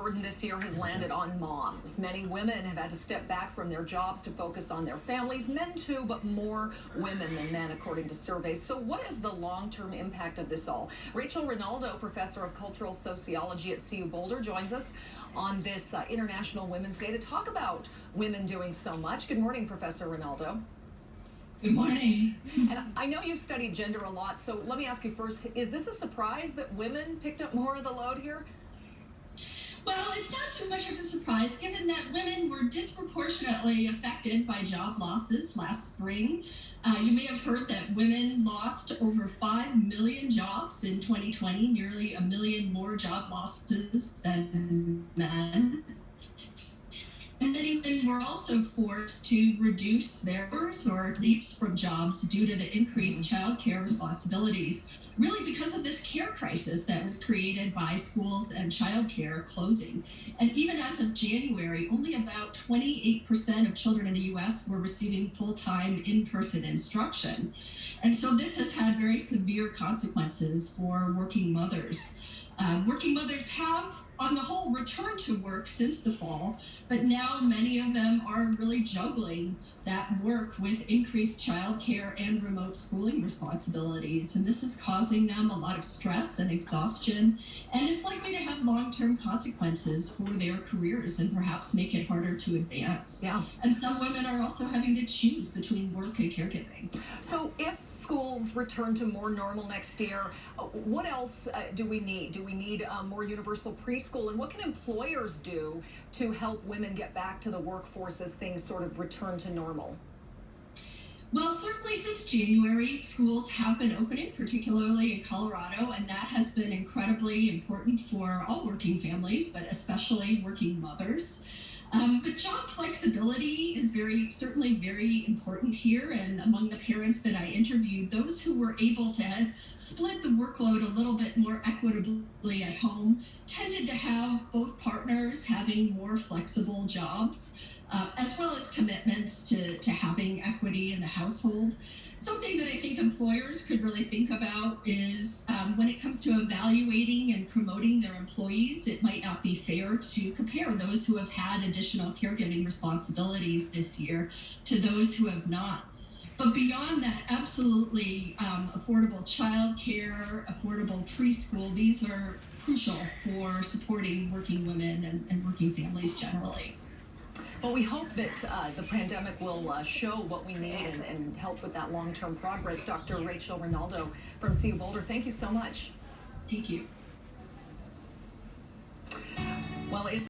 burden this year has landed on moms. Many women have had to step back from their jobs to focus on their families. Men too, but more women than men, according to surveys. So what is the long-term impact of this all? Rachel Rinaldo, professor of cultural sociology at CU Boulder, joins us on this International Women's Day to talk about women doing so much. Good morning, Professor Rinaldo. Good morning. And I know you've studied gender a lot, so let me ask you first, is this a surprise that women picked up more of the load here? Well, it's not too much of a surprise given that women were disproportionately affected by job losses last spring. You may have heard that women lost over 5 million jobs in 2020, nearly a million more job losses than men. And many women were also forced to reduce their hours or leaves from jobs due to the increased child care responsibilities, really because of this care crisis that was created by schools and child care closing. And even as of January, only about 28% of children in the U.S. were receiving full-time in-person instruction. And so this has had very severe consequences for working mothers. Working mothers have, on the whole, returned to work since the fall, but now many of them are really juggling that work with increased childcare and remote schooling responsibilities. And this is causing them a lot of stress and exhaustion, and it's likely to have long-term consequences for their careers and perhaps make it harder to advance. Yeah. And some women are also having to choose between work and caregiving. So if schools return to more normal next year, what else do we need? Do we need more universal preschool? And what can employers do to help women get back to the workforce as things sort of return to normal? Well, certainly since January, schools have been opening, particularly in Colorado, and that has been incredibly important for all working families, but especially working mothers. But job flexibility is certainly very important here. And among the parents that I interviewed, those who were able to split the workload a little bit more equitably at home tended to have both partners having more flexible jobs, as well as commitments to having equity in the household. Something that I think employers could really think about is when it comes to evaluating and promoting their employees, it might not be fair to compare those who have had additional caregiving responsibilities this year to those who have not. But beyond that, absolutely affordable childcare, affordable preschool, these are crucial for supporting working women and working families generally. Well, we hope that the pandemic will show what we need and help with that long-term progress. Dr. Rachel Rinaldo from CU Boulder, thank you so much. Thank you. Well, it's